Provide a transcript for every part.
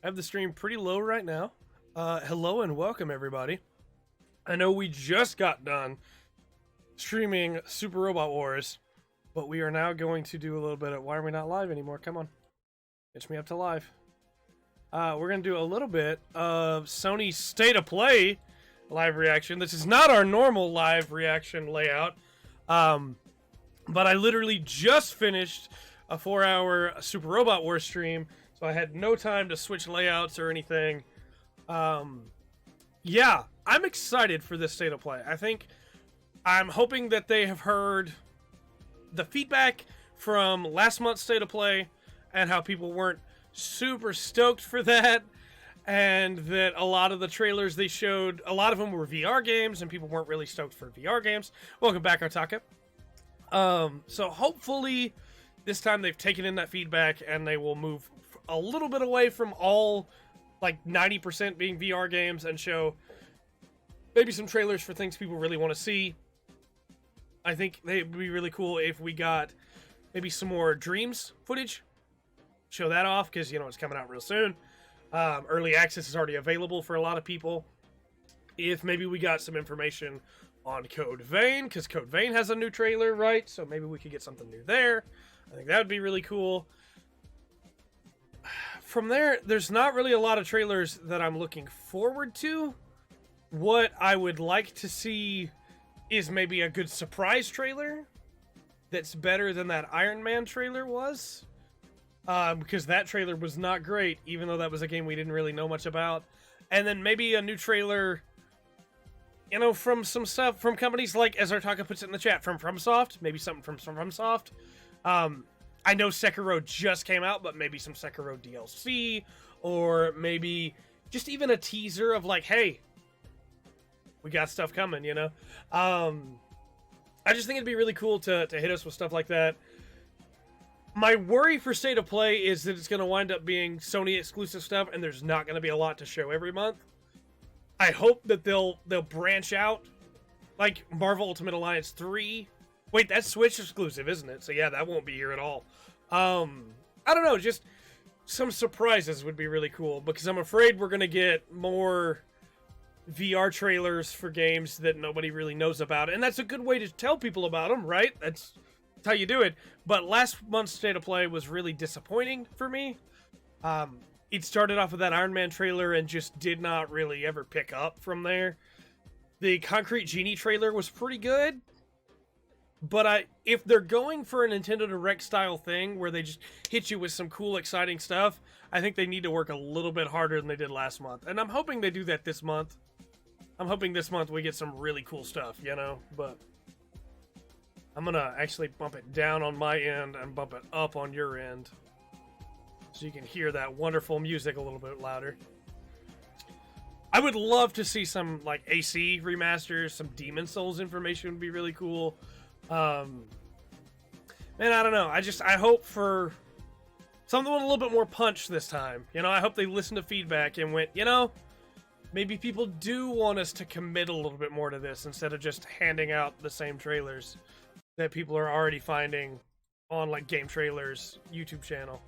I have the stream pretty low right now. Hello and welcome, everybody. I know we just got done streaming Super Robot Wars, but we are now going to do a little bit of... Why are we not live anymore? Come on. Pitch me up to live. We're going to do a little bit of Sony's State of Play live reaction. This is not our normal live reaction layout, but I literally just finished a 4-hour Super Robot Wars stream, so I had no time to switch layouts or anything. Yeah, I'm excited for this State of Play. I'm hoping that they have heard the feedback from last month's State of Play and how people weren't super stoked for that, and that a lot of the trailers they showed, a lot of them were VR games, and people weren't really stoked for VR games. Welcome back, Artaka. So hopefully this time they've taken in that feedback and they will move a little bit away from all, like, 90% being VR games and show maybe some trailers for things people really want to see. I think it would be really cool if we got maybe some more Dreams footage. Show that off, because, you know, it's coming out real soon. Early access is already available for a lot of people. If maybe we got some information on Code Vein, because Code Vein has a new trailer, right? So maybe we could get something new there. I think that would be really cool. From there, there's not really a lot of trailers that I'm looking forward to. What I would like to see is maybe a good surprise trailer that's better than that Iron Man trailer was. Because that trailer was not great, even though that was a game we didn't really know much about. And then maybe a new trailer, you know, from some stuff from companies like, as Artaka puts it in the chat, from FromSoft. Maybe something from FromSoft. I know Sekiro just came out, but maybe some Sekiro DLC, or maybe just even a teaser of, like, hey, we got stuff coming, you know? I just think it'd be really cool to hit us with stuff like that. My worry for State of Play is that it's going to wind up being Sony exclusive stuff, and there's not going to be a lot to show every month. I hope that they'll branch out, like Marvel Ultimate Alliance 3. Wait, that's Switch exclusive, isn't it? So yeah, that won't be here at all. I don't know, just some surprises would be really cool, because I'm afraid we're going to get more VR trailers for games that nobody really knows about, and that's a good way to tell people about them, right? That's how you do it. But last month's State of Play was really disappointing for me. It started off with that Iron Man trailer and just did not really ever pick up from there. The Concrete Genie trailer was pretty good, but if they're going for a Nintendo Direct style thing where they just hit you with some cool, exciting stuff, I think they need to work a little bit harder than they did last month. And I'm hoping they do that this month. I'm hoping this month we get some really cool stuff, you know? But I'm gonna actually bump it down on my end and bump it up on your end, so you can hear that wonderful music a little bit louder. I would love to see some, like, AC remasters, some Demon Souls information would be really cool. Man, I don't know. I hope for something with a little bit more punch this time. You know, I hope they listened to feedback and went, you know, maybe people do want us to commit a little bit more to this instead of just handing out the same trailers that people are already finding on, like, Game Trailers YouTube channel.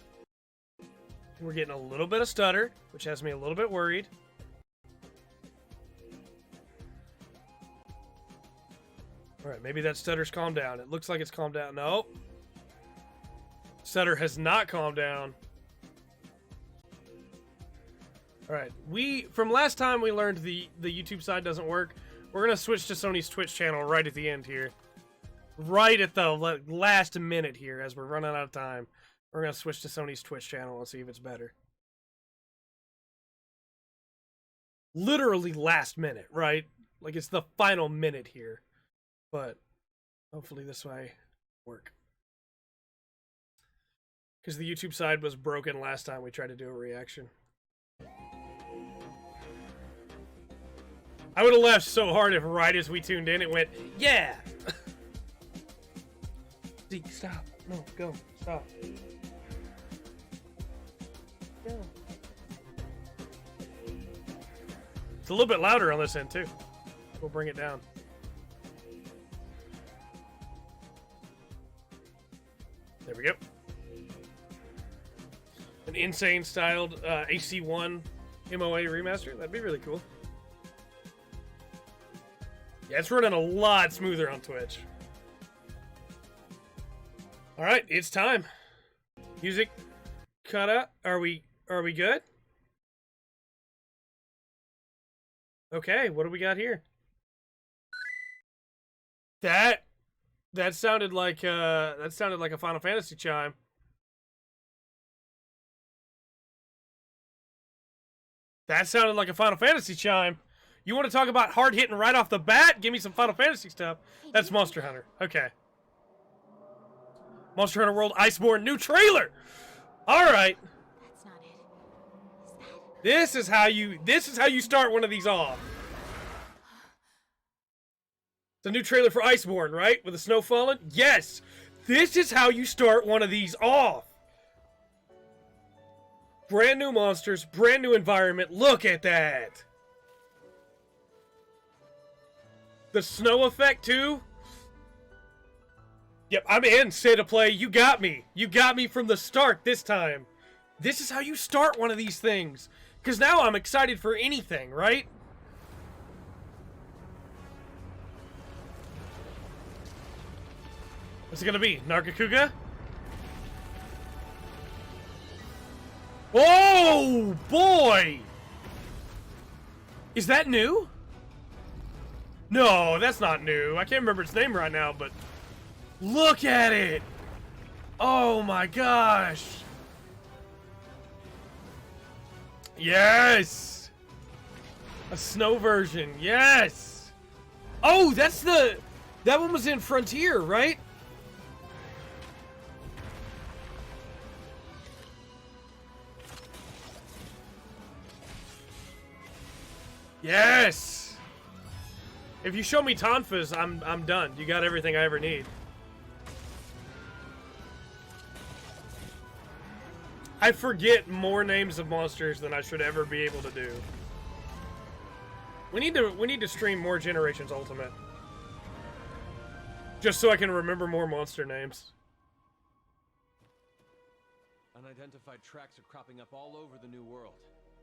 We're getting a little bit of stutter, which has me a little bit worried. Alright, maybe that stutter's calmed down. It looks like it's calmed down. No. Stutter has not calmed down. Alright, from last time we learned the YouTube side doesn't work. We're going to switch to Sony's Twitch channel right at the end here. Right at the last minute here, as we're running out of time. We're going to switch to Sony's Twitch channel and see if it's better. Literally last minute, right? Like, it's the final minute here. But hopefully this way work. Because the YouTube side was broken last time we tried to do a reaction. I would have laughed so hard if right as we tuned in it went, yeah! Zeke, stop. No, go. Stop. Go. It's a little bit louder on this end, too. We'll bring it down. There we go. An insane styled AC1 MOA remaster. That'd be really cool. Yeah, it's running a lot smoother on Twitch. All right, it's time. Music cut up. Are we good? Okay, what do we got here? That sounded like a Final Fantasy chime. That sounded like a Final Fantasy chime. You want to talk about hard hitting right off the bat? Give me some Final Fantasy stuff. That's Monster Hunter. Okay. Monster Hunter World Iceborne new trailer. All right. That's not it. Is that? This is how you start one of these off. It's a new trailer for Iceborne, right? With the snow falling? Yes. This is how you start one of these off. Brand new monsters, brand new environment. Look at that. The snow effect too. Yep, I'm in. State of play. You got me. You got me from the start this time. This is how you start one of these things. Because now I'm excited for anything, right? What's it gonna be? Nargacuga? Oh, boy! Is that new? No, that's not new. I can't remember its name right now, but... Look at it! Oh my gosh! Yes! A snow version, yes! Oh, that's the... That one was in Frontier, right? Yes! If you show me Tonfas, I'm done. You got everything I ever need. I forget more names of monsters than I should ever be able to do. We need to stream more Generations Ultimate. Just so I can remember more monster names. Unidentified tracks are cropping up all over the new world.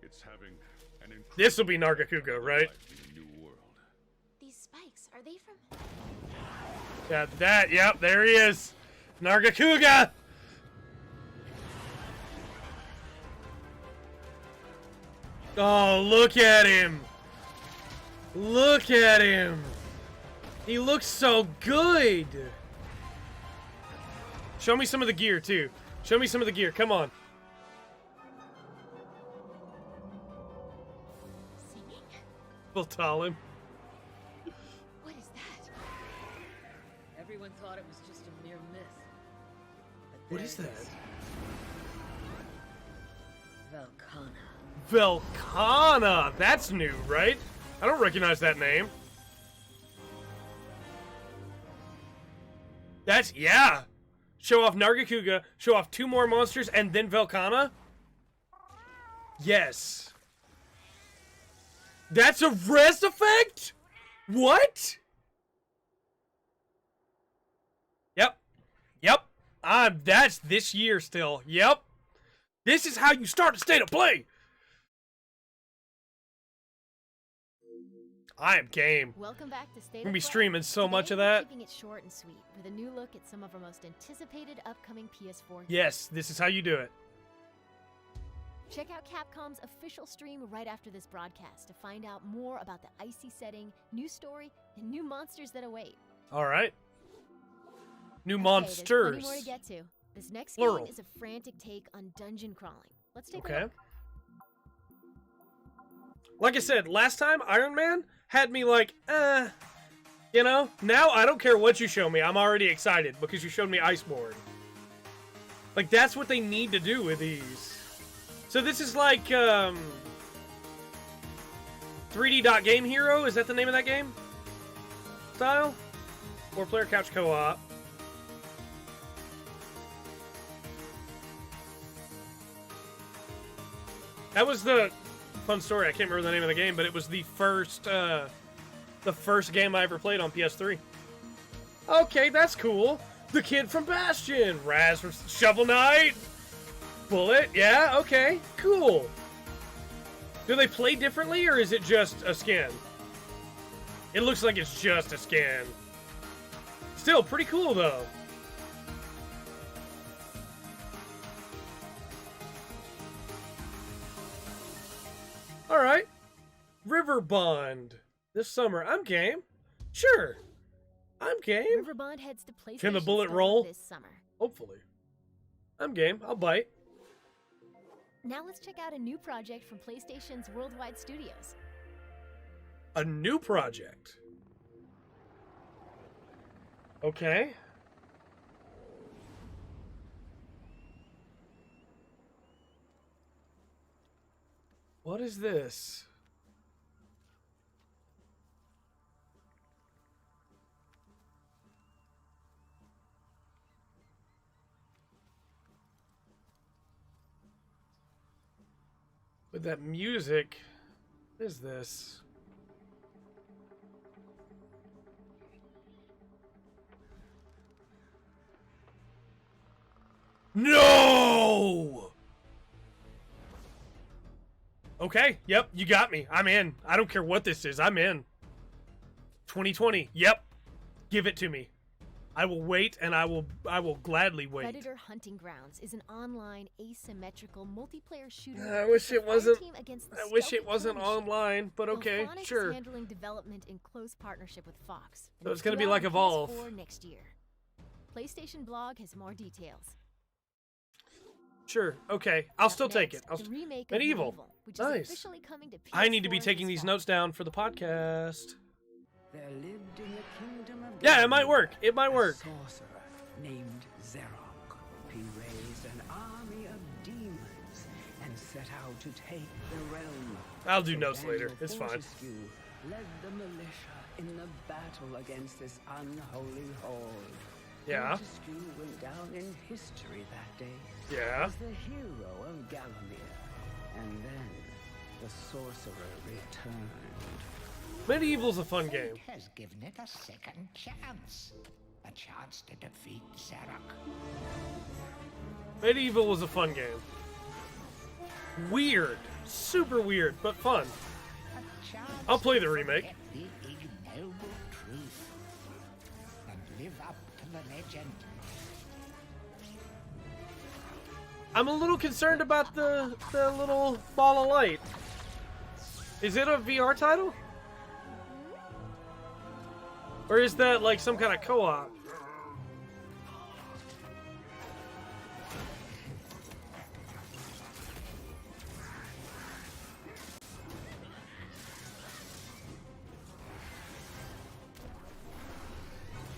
It's having an incredible This will be Nargacuga, right? life in the new world. These spikes, are they from? Got that. Yep, there he is. Nargacuga! Oh, look at him. Look at him. He looks so good. Show me some of the gear, too. Show me some of the gear. Come on. Singing? We'll tell him. What is that? Everyone thought it was just a mere myth. But What there is it that? Velkhana. Velkhana. That's new, right? I don't recognize that name. That's, yeah. Show off Nargacuga, show off 2 more monsters, and then Velkhana? Yes. That's a res effect? What? Yep. Yep. That's this year still. Yep. This is how you start a state of play. I am game. Welcome back to State We're gonna of be Play. streaming so Today, much of we're that. Keeping it short and sweet with a new look at some of our most anticipated upcoming PS4 games. Yes, this is how you do it. Check out Capcom's official stream right after this broadcast to find out more about the icy setting, new story, and new monsters that await. All right. New Okay, monsters. there's plenty more to get to. This next Plural. game is a frantic take on dungeon crawling. Let's take a Okay. look. Like I said, last time, Iron Man had me like, you know? Now, I don't care what you show me. I'm already excited because you showed me Iceborne. Like, that's what they need to do with these. So this is like, 3D Dot Game Hero? Is that the name of that game? Style? 4-player couch co-op. That was the fun story. I can't remember the name of the game, but it was the first game I ever played on PS3. Okay, that's cool. The kid from Bastion, Raz from Shovel Knight. Bullet, yeah, okay, cool. Do they play differently, or is it just a skin? It looks like it's just a skin. Still, pretty cool, though. Alright. River Bond. This summer. I'm game. Sure. I'm game. River Bond heads to PlayStation Can the bullet Store roll? this summer. Hopefully. I'm game. I'll bite. Now let's check out a new project from PlayStation's Worldwide Studios. A new project. Okay. What is this? With that music, what is this? No! Okay, yep, you got me. I'm in. I don't care what this is. I'm in. 2020. Yep. Give it to me. I will wait, and I will gladly wait. Predator Hunting Grounds is an online asymmetrical multiplayer shooter. I wish it wasn't. I wish it stealthy wasn't killing machine. online, but okay, Phonics sure. is handling development in close partnership with Fox. and So it's will gonna be be out like on Evolve. PS4 next year. PlayStation Blog has more details. Sure. Okay. I'll Up still take it. next, the remake of Medieval. which Nice. is officially coming to PS4 I need to be this taking these fall. notes down for the podcast. There lived in the kingdom of Yeah, it might Galaad work. It might a work. sorcerer named Zarok. He raised an army of demons and set out to take the realm. I'll do So notes later. Daniel It's fine. Fortescue led the militia in the battle against this unholy horde. Yeah. Fortescue went down in history that day Yeah. as the hero of Gallowmere. And then the sorcerer returned. Medieval's a fun game. Fate has given it a second chance. A chance to defeat Zarok. Medieval was a fun game. Weird. Super weird, but fun. A chance I'll play the to remake. forget the ignoble truth and live up to the legend. I'm a little concerned about the little ball of light. Is it a VR title? Or is that like some kind of co-op?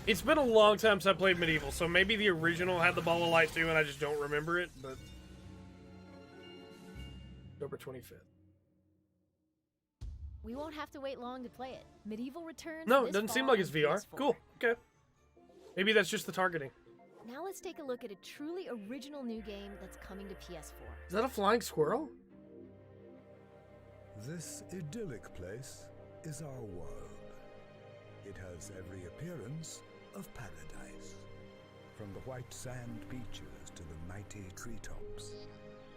It's been a long time since I played Medieval, so maybe the original had the ball of light too and I just don't remember it, but... October 25th. We won't have to wait long to play it. Medieval returns. No, this it doesn't seem fall like it's on VR. PS4. Cool. Okay. Maybe that's just the targeting. Now let's take a look at a truly original new game that's coming to PS4. Is that a flying squirrel? This idyllic place is our world. It has every appearance of paradise. From the white sand beaches to the mighty treetops,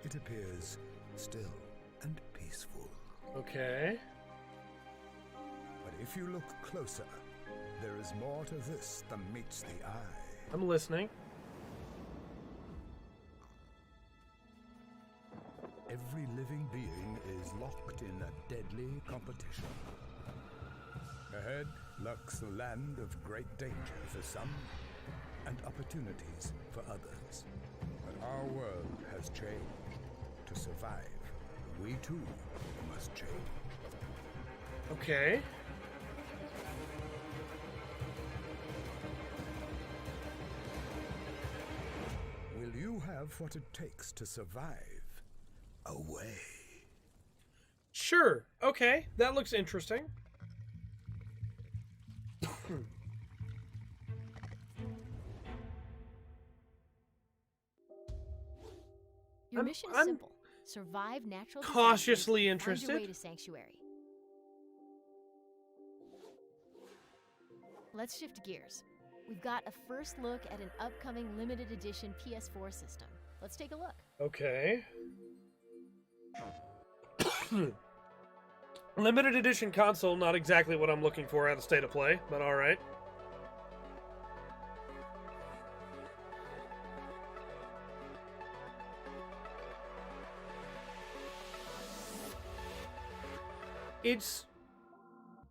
it appears still and peaceful. Okay. But if you look closer, there is more to this than meets the eye. I'm listening. Every living being is locked in a deadly competition. Ahead lurks the land of great danger for some and opportunities for others. But our world has changed. To survive, we too must change. Okay. Will you have what it takes to survive? Away. Sure. Okay. That looks interesting. Your I'm- mission is I'm simple: survive natural cautiously disasters, find your way interested. to Sanctuary. Let's shift gears. We've got a first look at an upcoming limited edition PS4 system. Let's take a look. Okay. Limited edition console, not exactly what I'm looking for out of State of Play, but alright. It's...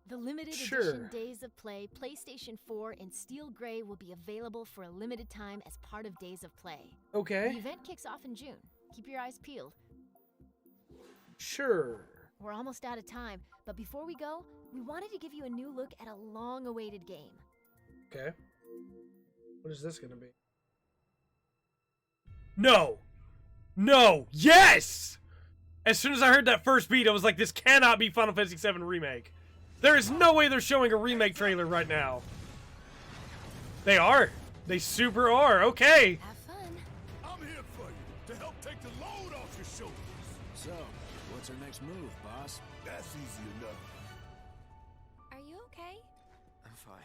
The limited Sure. edition Days of Play PlayStation 4 in Steel Grey will be available for a limited time as part of Days of Play. The okay. event kicks off in June. Keep your eyes peeled. Sure. We're almost out of time, but before we go, we wanted to give you a new look at a long-awaited game. Okay. What is this gonna be? No! No! Yes! As soon as I heard that first beat, I was like, this cannot be Final Fantasy VII Remake. There is no way they're showing a remake trailer right now. They are. They super are. Okay. Have fun. I'm here for you to help take the load off your shoulders. So, what's our next move, boss? That's easy enough. Are you okay? I'm fine.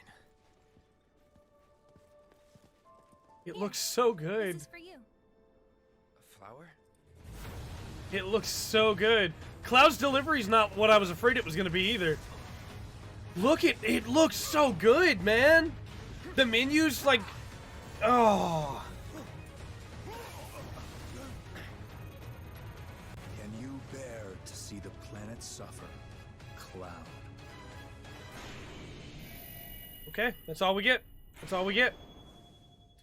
It looks so good. This is for you. A flower? It looks so good. Cloud's delivery's not what I was afraid it was going to be either. Look at it. Looks so good, man. The menu's like, oh. Can you bear to see the planet suffer, Cloud? Okay, that's all we get. That's all we get.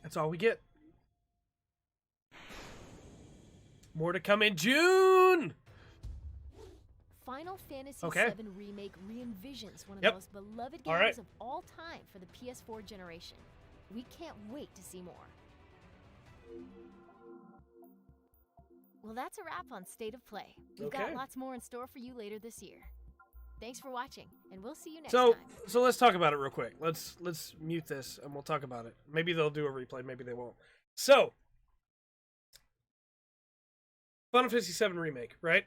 That's all we get. More to come in June. Final Fantasy Okay. VII Remake re-envisions one of Yep. the most beloved All games right. of all time for the PS4 generation. We can't wait to see more. Well, that's a wrap on State of Play. We've got Okay. lots more in store for you later this year. Thanks for watching, and we'll see you next So time. let's talk about it real quick. Let's mute this and we'll talk about it. Maybe they'll do a replay, maybe they won't. So Final Fantasy VII Remake, right?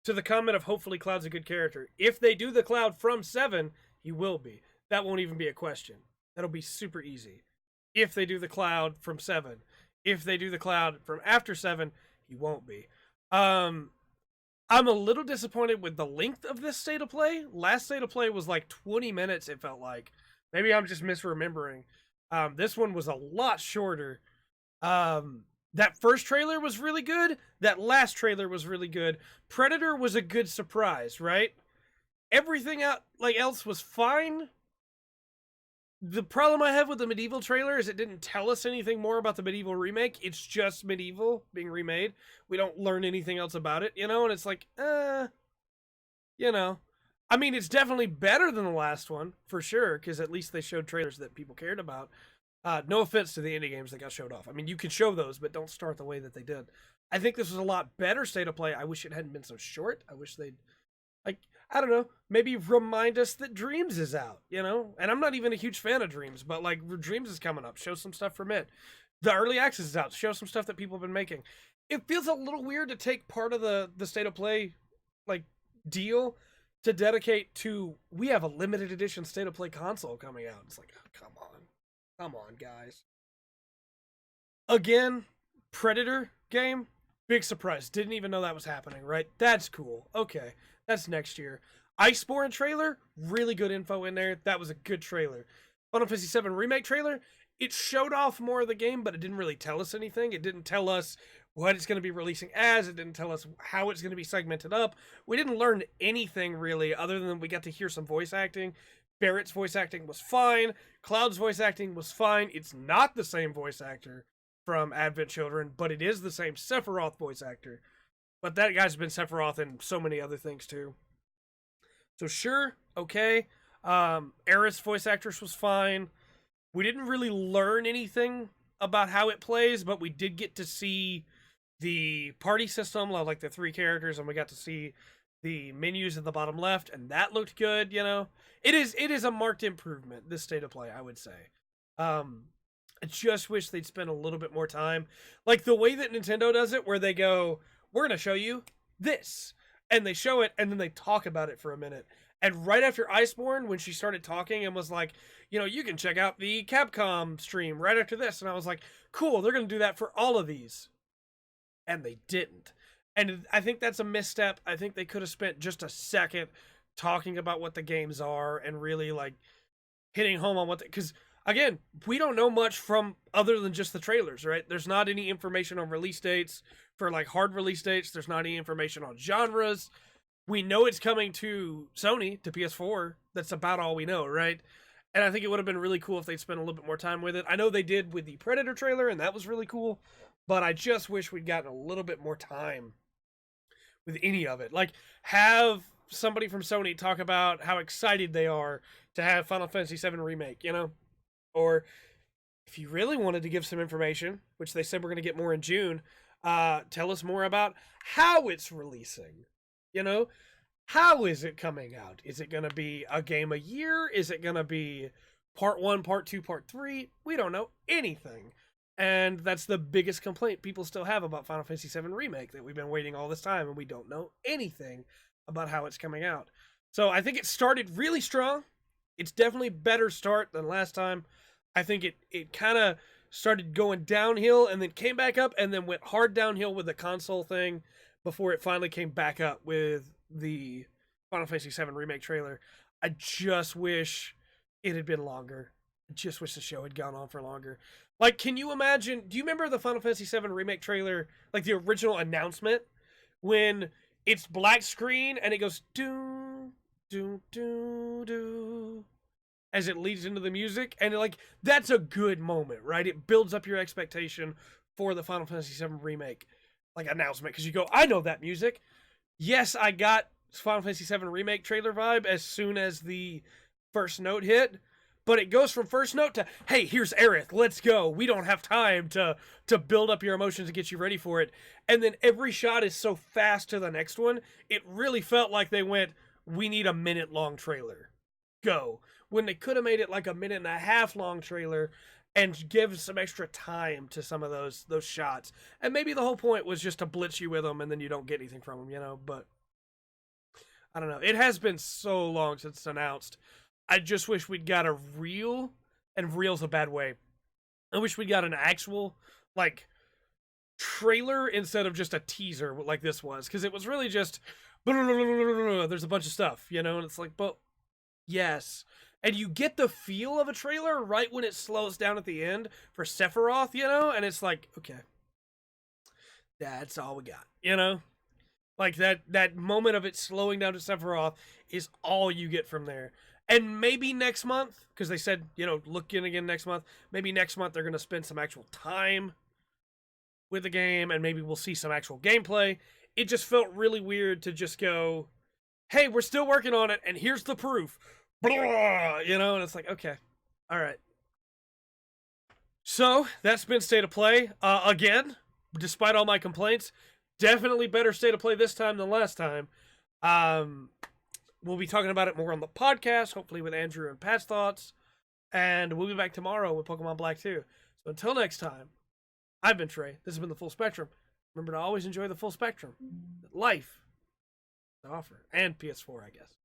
To the comment of hopefully Cloud's a good character. If they do the Cloud from 7, he will be. That won't even be a question. That'll be super easy. If they do the Cloud from 7. If they do the Cloud from after 7, he won't be. I'm a little disappointed with the length of this State of Play. Last State of Play was like 20 minutes, it felt like. Maybe I'm just misremembering. This one was a lot shorter. That first trailer was really good. That last trailer was really good. Predator was a good surprise, right? Everything else was fine. The problem I have with the Medieval trailer is it didn't tell us anything more about the Medieval remake. It's just Medieval being remade. We don't learn anything else about it, and it's like, I mean, it's definitely better than the last one, for sure, because at least they showed trailers that people cared about. No offense to the indie games that got showed off. I mean, you can show those, but don't start the way that they did. I think this was a lot better State of Play. I wish it hadn't been so short. I wish they'd, I don't know, maybe remind us that Dreams is out, And I'm not even a huge fan of Dreams, but, Dreams is coming up. Show some stuff from it. The Early Access is out. Show some stuff that people have been making. It feels a little weird to take part of the State of Play, deal to dedicate to, we have a limited edition State of Play console coming out. It's like, oh, come on. Come on, guys. Again, Predator game, big surprise. Didn't even know that was happening, right? That's cool. Okay, that's next year. Iceborne trailer, really good info in there. That was a good trailer. Final Fantasy VII Remake trailer, it showed off more of the game, but it didn't really tell us anything. It didn't tell us what it's going to be releasing as. It didn't tell us how it's going to be segmented up. We didn't learn anything, really, other than we got to hear some voice acting. Barrett's voice acting was fine. Cloud's voice acting was fine. It's not the same voice actor from Advent Children, but it is the same Sephiroth voice actor. But that guy's been Sephiroth in so many other things, too. So sure, okay. Aerith's voice actress was fine. We didn't really learn anything about how it plays, but we did get to see the party system, like the 3 characters, and we got to see the menus at the bottom left, and that looked good, It is a marked improvement, this State of Play, I would say. I just wish they'd spend a little bit more time. Like the way that Nintendo does it, where they go, we're going to show you this. And they show it, and then they talk about it for a minute. And right after Iceborne, when she started talking and was like, you can check out the Capcom stream right after this. And I was like, cool, they're going to do that for all of these. and they didn't. And I think that's a misstep. I think they could have spent just a second talking about what the games are and really like hitting home on what because again, we don't know much from other than just the trailers, right? There's not any information on release dates for like hard release dates. There's not any information on genres. We know it's coming to Sony, to PS4. That's about all we know, right? And I think it would have been really cool if they'd spent a little bit more time with it. I know they did with the Predator trailer, and that was really cool, but I just wish we'd gotten a little bit more time with any of it. Like, have somebody from Sony talk about how excited they are to have Final Fantasy VII Remake, you know? Or if you really wanted to give some information, which they said we're going to get more in June, tell us more about how it's releasing. You know, how is it coming out? Is it going to be a game a year? Is it going to be part 1, part 2, part 3? We don't know anything. And that's the biggest complaint people still have about Final Fantasy VII Remake, that we've been waiting all this time and we don't know anything about how it's coming out. So I think it started really strong. It's definitely a better start than last time. I think it kind of started going downhill and then came back up and then went hard downhill with the console thing before it finally came back up with the Final Fantasy VII Remake trailer. I just wish it had been longer. I just wish the show had gone on for longer. Like, can you imagine, do you remember the Final Fantasy VII Remake trailer, like the original announcement, when it's black screen and it goes doo, doo, doo, doo, as it leads into the music? And like, that's a good moment, right? It builds up your expectation for the Final Fantasy VII Remake like announcement, because you go, I know that music. Yes, I got Final Fantasy VII Remake trailer vibe as soon as the first note hit, but it goes from first note to, hey, here's Aerith, let's go. We don't have time to build up your emotions and get you ready for it. And then every shot is so fast to the next one, it really felt like they went, we need a minute-long trailer. Go. When they could have made it like a 1.5-minute long trailer and give some extra time to some of those shots. And maybe the whole point was just to blitz you with them and then you don't get anything from them, you know? But I don't know. It has been so long since it's announced. I just wish we'd got a real, and real's a bad way. I wish we'd got an actual, like, trailer instead of just a teaser like this was. Because it was really just, there's a bunch of stuff, you know? And it's like, but yes. And you get the feel of a trailer right when it slows down at the end for Sephiroth, you know? And it's like, okay, that's all we got, you know? Like, that moment of it slowing down to Sephiroth is all you get from there. And maybe next month, because they said, you know, look in again next month. Maybe next month they're going to spend some actual time with the game, and maybe we'll see some actual gameplay. It just felt really weird to just go, hey, we're still working on it, and here's the proof. Blah, you know, and it's like, okay, all right. So that's been State of Play. Again, despite all my complaints, definitely better State of Play this time than last time. We'll be talking about it more on the podcast, hopefully with Andrew and Pat's thoughts. And we'll be back tomorrow with Pokemon Black 2. So until next time, I've been Trey. This has been The Full Spectrum. Remember to always enjoy the full spectrum that life to offer. And PS4, I guess.